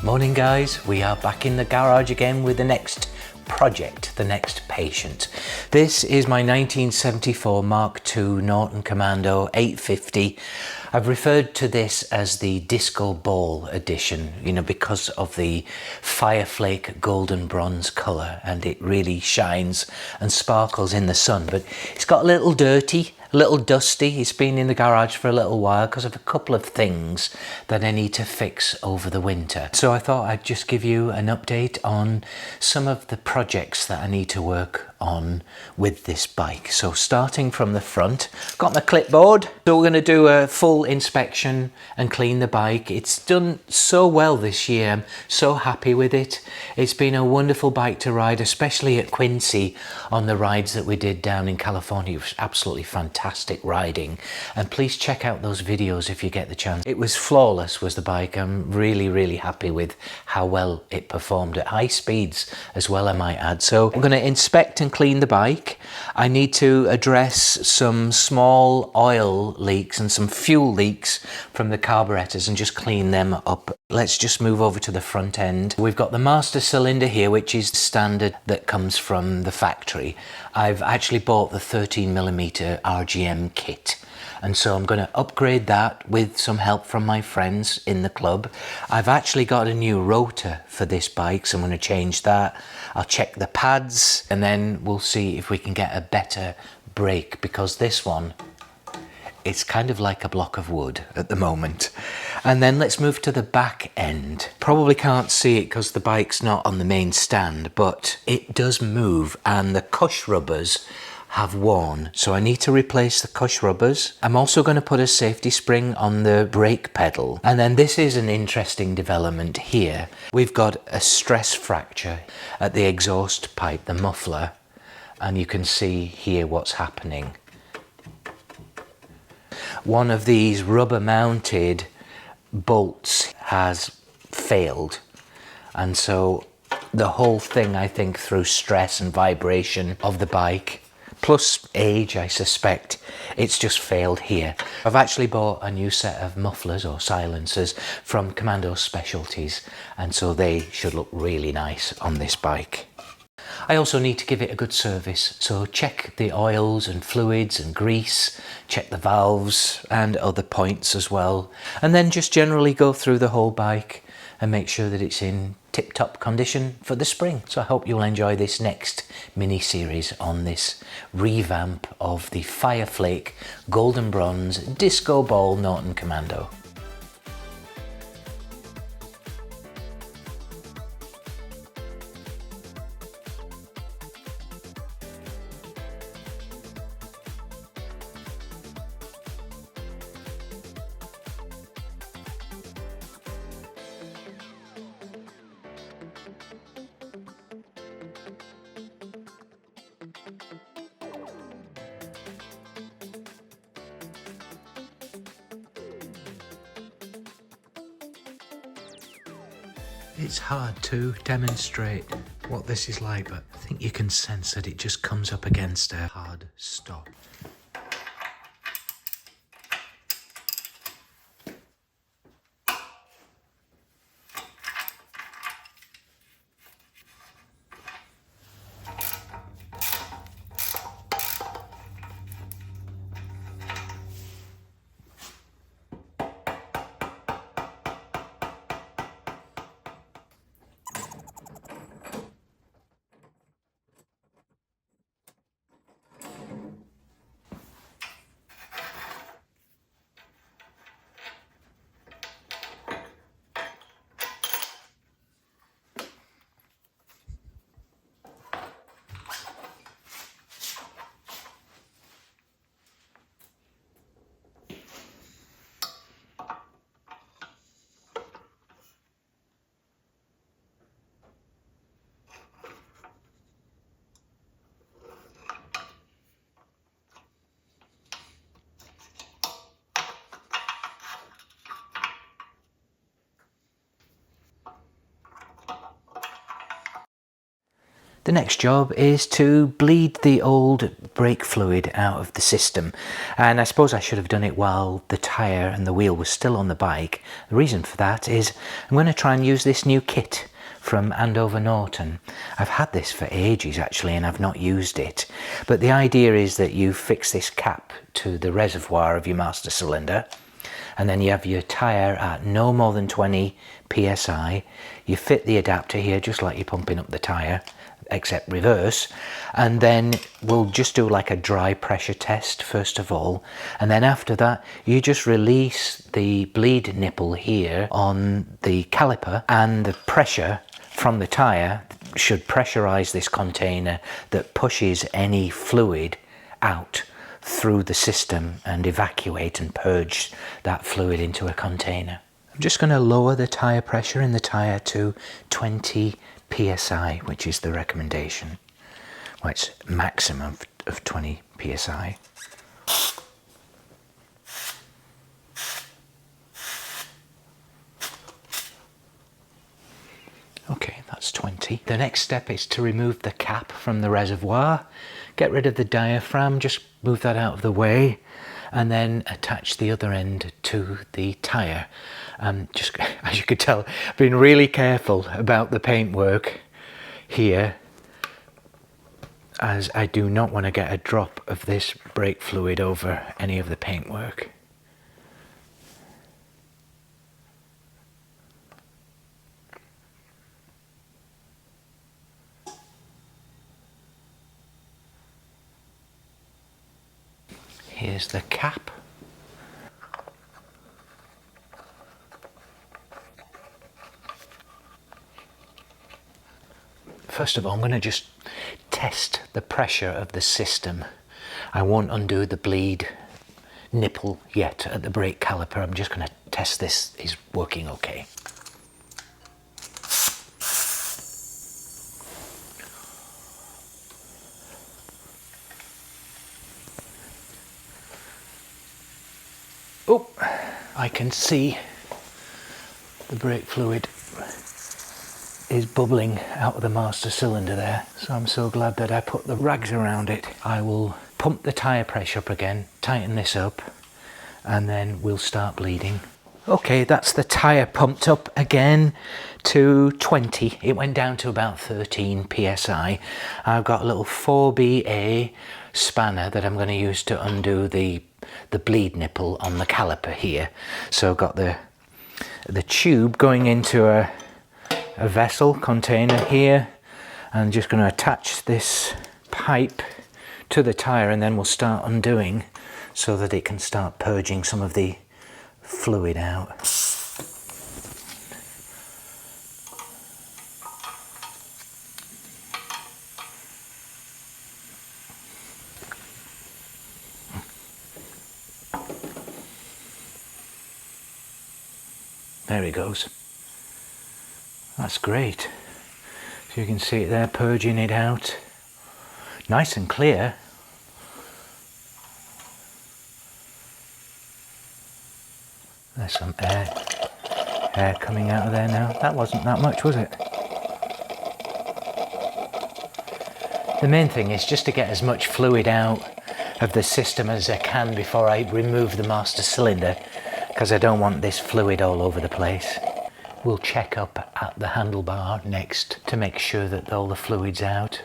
Morning guys, we are back in the garage again with the next project, the next patient. This is my 1974 Mark II Norton Commando 850. I've referred to this as the Disco Ball edition, you know, because of the Fireflake Golden Bronze colour, and it really shines and sparkles in the sun, but it's got a little dirty, a little dusty. It's been in the garage for a little while because of a couple of things that I need to fix over the winter. So I thought I'd just give you an update on some of the projects that I need to work on with this bike. So starting from the front, got my clipboard. So we're going to do a full inspection and clean the bike. It's done so well this year. I'm so happy with it. It's been a wonderful bike to ride, especially at Quincy on the rides that we did down in California. It was absolutely fantastic riding, and please check out those videos if you get the chance. It was flawless, was the bike. I'm really happy with how well it performed at high speeds as well, I might add. So I'm going to inspect and clean the bike. I need to address some small oil leaks and some fuel leaks from the carburetors and just clean them up. Let's just move over to the front end. We've got the master cylinder here, which is standard that comes from the factory. I've actually bought the 13mm RGM kit, and so I'm going to upgrade that with some help from my friends in the club. I've actually got a new rotor for this bike, so I'm going to change that. I'll check the pads, and then we'll see if we can get a better brake, because this one, it's kind of like a block of wood at the moment. And then let's move to the back end. Probably can't see it because the bike's not on the main stand, but it does move, and the cush rubbers have worn, so I need to replace the cush rubbers. I'm also going to put a safety spring on the brake pedal. And then this is an interesting development here. We've got a stress fracture at the exhaust pipe, the muffler, and you can see here what's happening. One of these rubber mounted bolts has failed, and so the whole thing, I think, through stress and vibration of the bike, plus age, I suspect, it's just failed here. I've actually bought a new set of mufflers or silencers from Commando Specialties, and so they should look really nice on this bike. I also need to give it a good service, so check the oils and fluids and grease, check the valves and other points as well, and then just generally go through the whole bike and make sure that it's in tip-top condition for the spring. So I hope you'll enjoy this next mini-series on this revamp of the Fireflake Golden Bronze Disco Ball Norton Commando. It's hard to demonstrate what this is like, but I think you can sense that it just comes up against a hard stop. The next job is to bleed the old brake fluid out of the system, and I suppose I should have done it while the tyre and the wheel was still on the bike. The reason for that is I'm going to try and use this new kit from Andover Norton. I've had this for ages actually, and I've not used it, but the idea is that you fix this cap to the reservoir of your master cylinder, and then you have your tyre at no more than 20 psi. You fit the adapter here just like you're pumping up the tyre, except reverse, and then we'll just do like a dry pressure test first of all, and then after that you just release the bleed nipple here on the caliper, and the pressure from the tyre should pressurize this container that pushes any fluid out through the system and evacuate and purge that fluid into a container. I'm just going to lower the tyre pressure in the tyre to 20 psi, which is the recommendation. Well, it's maximum of 20 psi. Okay, that's 20. The next step is to remove the cap from the reservoir, get rid of the diaphragm, just move that out of the way, and then attach the other end to the tyre. Just as you could tell, I've been really careful about the paintwork here, as I do not want to get a drop of this brake fluid over any of the paintwork. Here's the cap. First of all, I'm going to just test the pressure of the system. I won't undo the bleed nipple yet at the brake caliper. I'm just going to test this is working okay. Oh, I can see the brake fluid is bubbling out of the master cylinder there, so I'm so glad that I put the rags around it. I will pump the tyre pressure up again, tighten this up, and then we'll start bleeding. Okay, that's the tyre pumped up again to 20. It went down to about 13 psi. I've got a little 4BA spanner that I'm going to use to undo the bleed nipple on the caliper here. So I've got the tube going into a vessel container here, and I'm just going to attach this pipe to the tyre, and then we'll start undoing so that it can start purging some of the fluid out. There it goes. That's great. So you can see it there, purging it out. Nice and clear. There's some air coming out of there now. That wasn't that much, was it? The main thing is just to get as much fluid out of the system as I can before I remove the master cylinder, because I don't want this fluid all over the place. We'll check up at the handlebar next to make sure that all the fluid's out.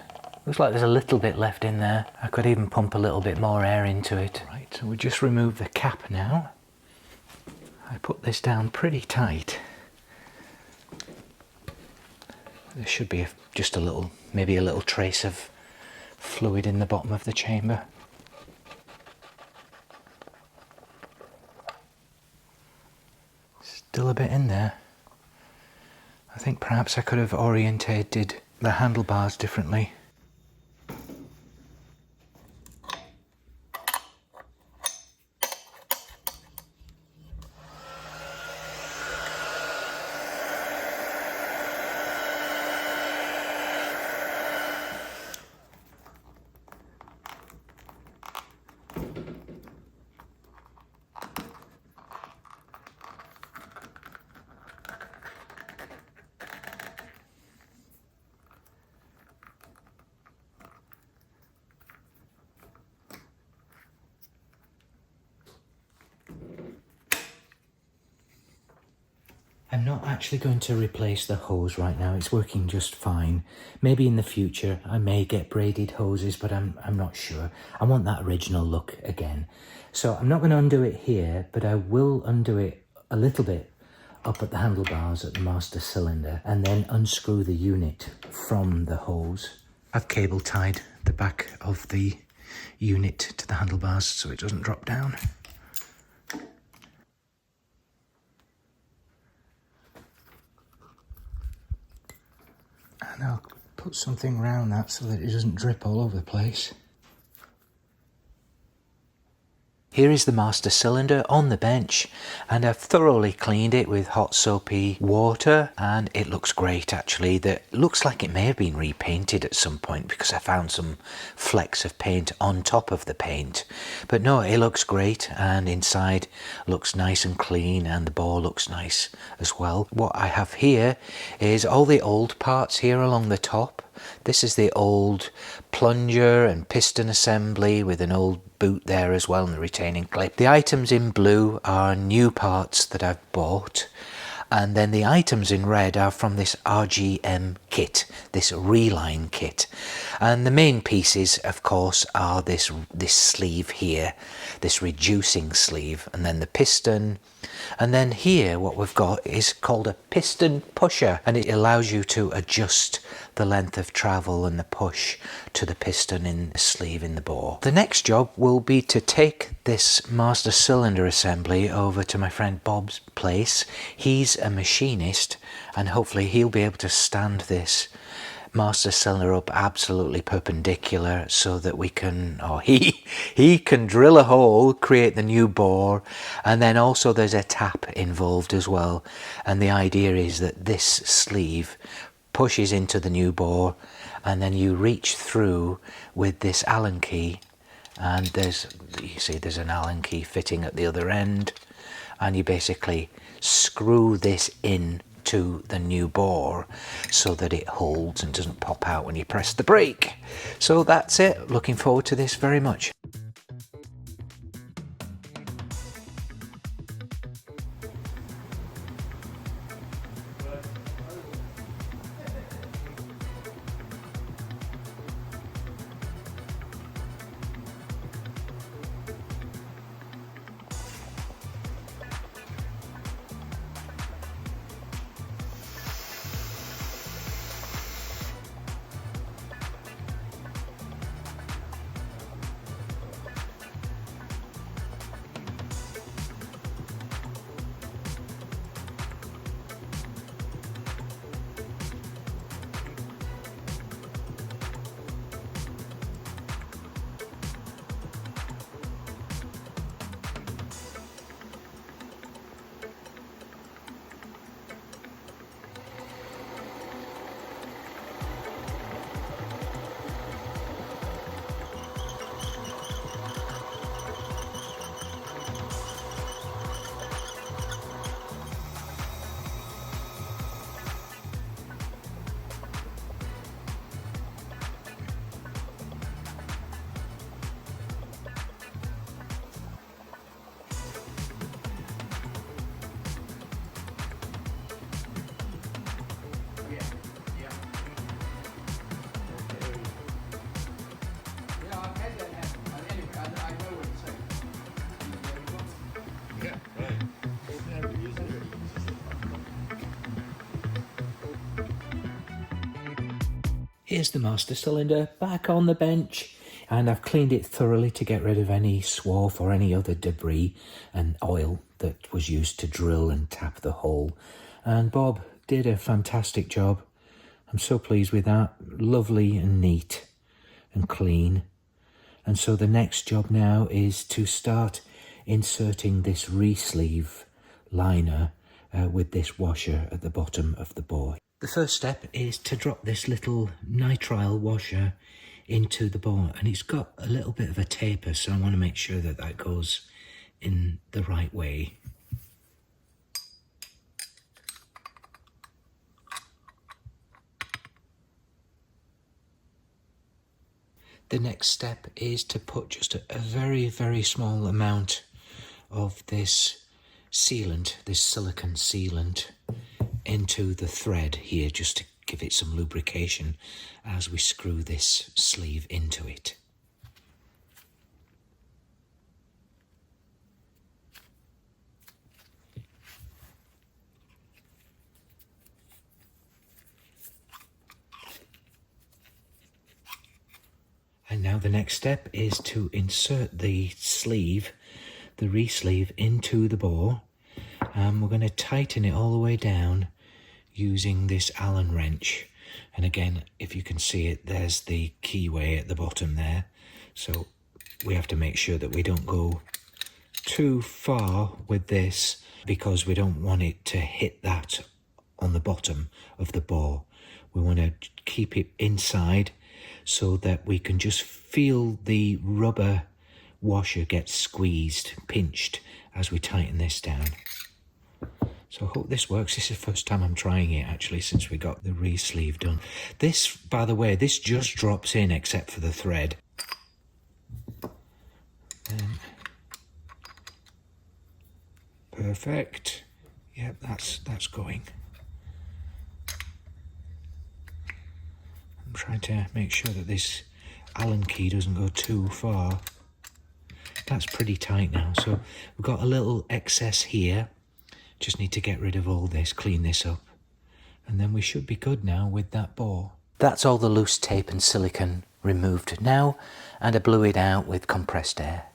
Looks like there's a little bit left in there. I could even pump a little bit more air into it. Right, so we'll just remove the cap now. I put this down pretty tight. There should be just a little, maybe a little trace of fluid in the bottom of the chamber. Still a bit in there. I think perhaps I could have orientated the handlebars differently. not actually going to replace the hose right now. It's working just fine. Maybe in the future I may get braided hoses, but I'm not sure. I want that original look again. So I'm not going to undo it here, but I will undo it a little bit up at the handlebars at the master cylinder and then unscrew the unit from the hose. I've cable tied the back of the unit to the handlebars so it doesn't drop down. And I'll put something around that so that it doesn't drip all over the place. Here is the master cylinder on the bench, and I've thoroughly cleaned it with hot soapy water, and it looks great actually. That looks like it may have been repainted at some point because I found some flecks of paint on top of the paint. But no, it looks great, and inside looks nice and clean, and the bore looks nice as well. What I have here is all the old parts here along the top. This is the old plunger and piston assembly with an old boot there as well and the retaining clip. The items in blue are new parts that I've bought, and then the items in red are from this RGM kit, this reline kit. And the main pieces, of course, are this sleeve here, this reducing sleeve, and then the piston. And then here what we've got is called a piston pusher, and it allows you to adjust the length of travel and the push to the piston in the sleeve in the bore. The next job will be to take this master cylinder assembly over to my friend Bob's place. He's a machinist, and hopefully he'll be able to stand this master cylinder up absolutely perpendicular so that we can, or he can drill a hole, create the new bore, and then also there's a tap involved as well. And the idea is that this sleeve pushes into the new bore, and then you reach through with this Allen key, and you see there's an Allen key fitting at the other end, and you basically screw this in to the new bore so that it holds and doesn't pop out when you press the brake. So that's it. Looking forward to this very much. Here's the master cylinder back on the bench, and I've cleaned it thoroughly to get rid of any swarf or any other debris and oil that was used to drill and tap the hole. And Bob did a fantastic job. I'm so pleased with that. Lovely and neat and clean. And so the next job now is to start inserting this re-sleeve liner with this washer at the bottom of the bore. The first step is to drop this little nitrile washer into the bore, and it's got a little bit of a taper, so I want to make sure that that goes in the right way. The next step is to put just a very, very small amount of this sealant, this silicone sealant, into the thread here just to give it some lubrication as we screw this sleeve into it. And now the next step is to insert the sleeve, the re-sleeve, into the bore. And we're going to tighten it all the way down using this Allen wrench. And again, if you can see it, there's the keyway at the bottom there. So we have to make sure that we don't go too far with this, because we don't want it to hit that on the bottom of the bore. We want to keep it inside so that we can just feel the rubber washer get squeezed, pinched as we tighten this down. So I hope this works. This is the first time I'm trying it actually since we got the re-sleeve done. This, by the way, this just drops in except for the thread. Perfect. Yep, that's going. I'm trying to make sure that this Allen key doesn't go too far. That's pretty tight now. So we've got a little excess here. Just need to get rid of all this, clean this up, and then we should be good now with that bore. That's all the loose tape and silicone removed now, and I blew it out with compressed air.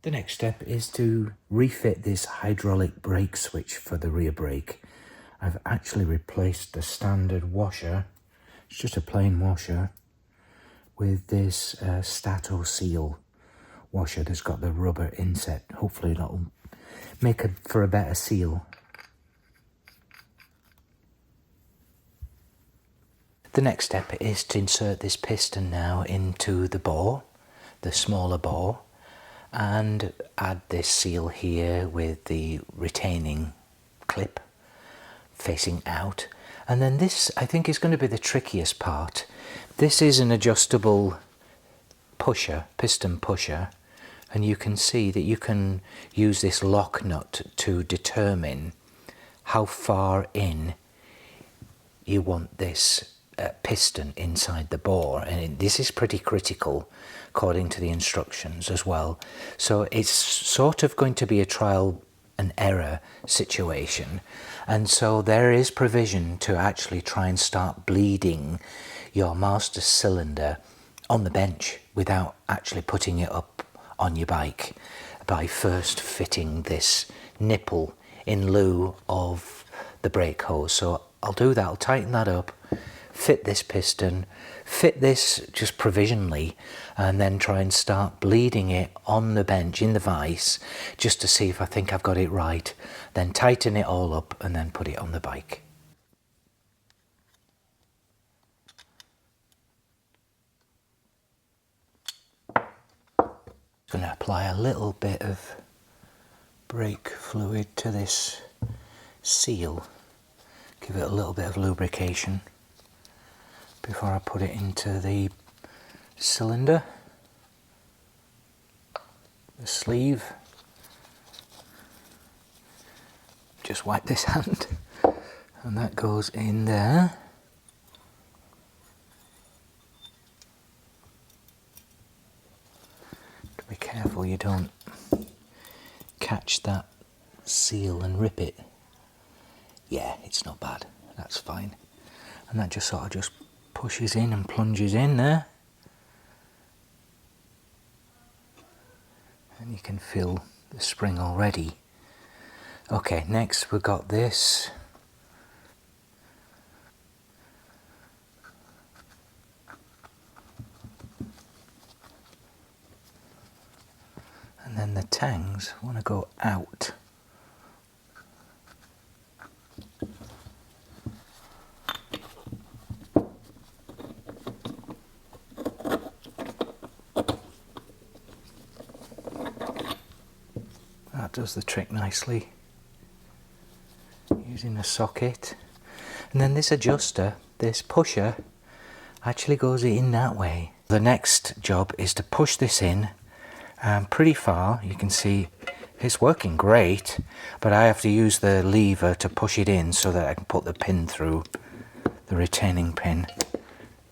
The next step is to refit this hydraulic brake switch for the rear brake. I've actually replaced the standard washer, it's just a plain washer, with this Stato Seal washer that's got the rubber inset. Hopefully that'll make for a better seal. The next step is to insert this piston now into the bore, the smaller bore, and add this seal here with the retaining clip facing out. And then this, I think, is going to be the trickiest part. This is an adjustable pusher, piston pusher, and you can see that you can use this lock nut to determine how far in you want this piston inside the bore, and this is pretty critical according to the instructions as well. So it's sort of going to be a trial and error situation, and so there is provision to actually try and start bleeding your master cylinder on the bench without actually putting it up on your bike, by first fitting this nipple in lieu of the brake hose. So I'll do that, I'll tighten that up, fit this piston, fit this just provisionally, and then try and start bleeding it on the bench in the vise just to see if I think I've got it right, then tighten it all up and then put it on the bike. I'm going to apply a little bit of brake fluid to this seal, give it a little bit of lubrication before I put it into the cylinder, the sleeve. Just wipe this hand and that goes in there. Be careful you don't catch that seal and rip it. Yeah, it's not bad, that's fine. And that just sort of just pushes in and plunges in there. And you can feel the spring already. Okay, next we've got this. And then the tangs want to go out. That does the trick nicely, using a socket. And then this adjuster, this pusher, actually goes in that way. The next job is to push this in pretty far. You can see It's working great, but I have to use the lever to push it in so that I can put the pin through, the retaining pin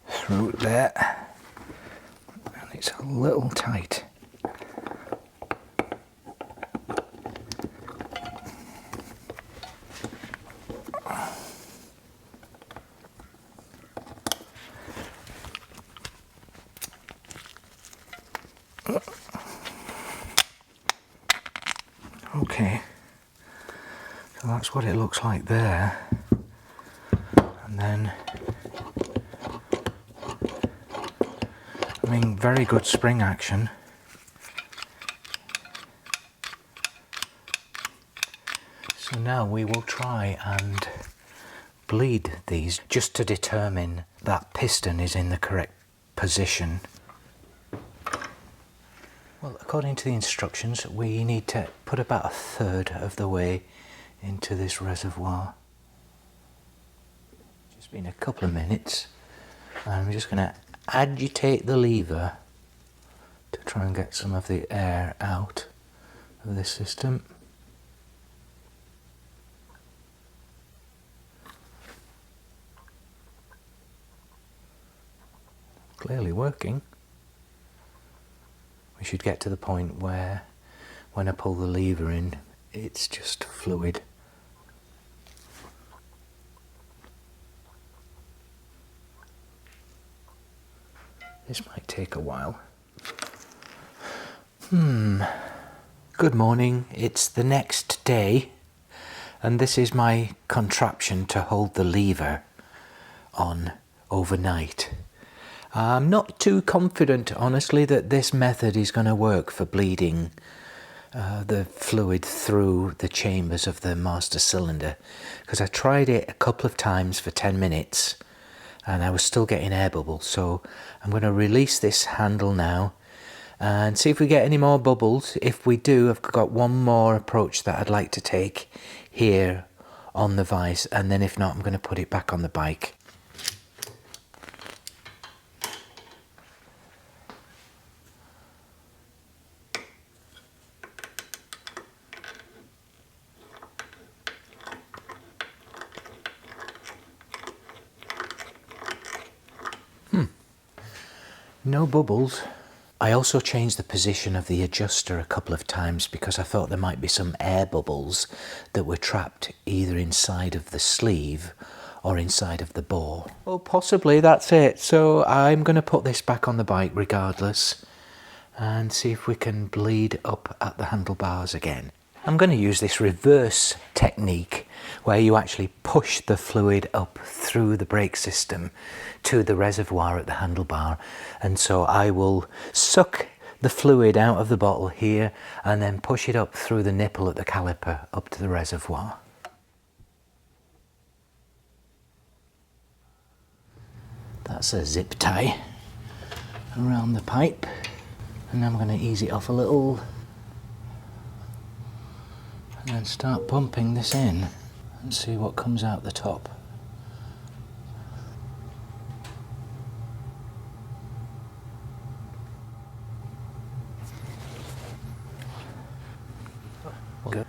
through there. And it's a little tight. Okay, so that's what it looks like there, and then, I mean, very good spring action. So now we will try and bleed these just to determine that piston is in the correct position. Well, according to the instructions, we need to put about 1/3 of the way into this reservoir. Just been a couple of minutes, and I'm just going to agitate the lever to try and get some of the air out of this system. Clearly working. We should get to the point where when I pull the lever in, it's just fluid. This might take a while. Good morning, it's the next day, and this is my contraption to hold the lever on overnight. I'm not too confident, honestly, that this method is going to work for bleeding the fluid through the chambers of the master cylinder, because I tried it a couple of times for 10 minutes and I was still getting air bubbles. So I'm going to release this handle now and see if we get any more bubbles. If we do, I've got one more approach that I'd like to take here on the vise, and then if not, I'm going to put it back on the bike. No bubbles. I also changed the position of the adjuster a couple of times because I thought there might be some air bubbles that were trapped either inside of the sleeve or inside of the bore. Well, possibly that's it. So I'm going to put this back on the bike regardless and see if we can bleed up at the handlebars again. I'm going to use this reverse technique where you actually push the fluid up through the brake system to the reservoir at the handlebar, and so I will suck the fluid out of the bottle here and then push it up through the nipple at the caliper up to the reservoir. That's a zip tie around the pipe, and I'm going to ease it off a little and then start pumping this in and see what comes out the top. Good.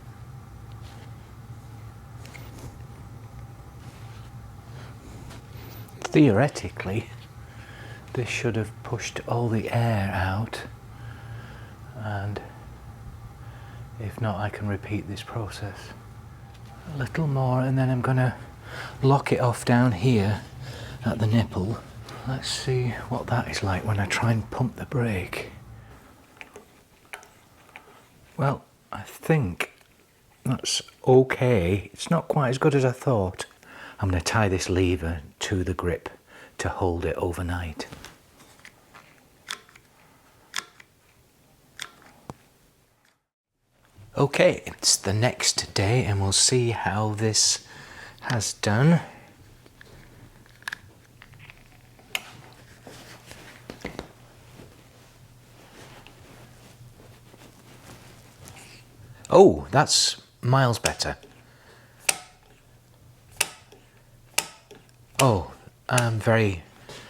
Theoretically, this should have pushed all the air out, and if not, I can repeat this process. A little more, and then I'm going to lock it off down here at the nipple. Let's see what that is like when I try and pump the brake. Well, I think that's okay. It's not quite as good as I thought. I'm going to tie this lever to the grip to hold it overnight. Okay, it's the next day and we'll see how this has done. Oh, that's miles better. Oh, I'm very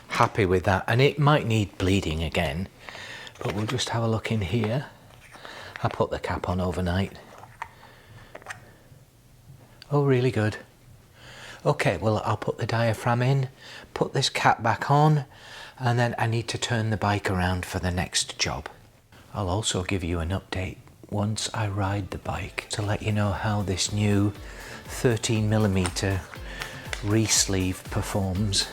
happy with that, and it might need bleeding again, but we'll just have a look in here I put the cap on overnight. Oh, really good. Okay, well, I'll put the diaphragm in, put this cap back on, and then I need to turn the bike around for the next job. I'll also give you an update once I ride the bike to let you know how this new 13mm re-sleeve performs.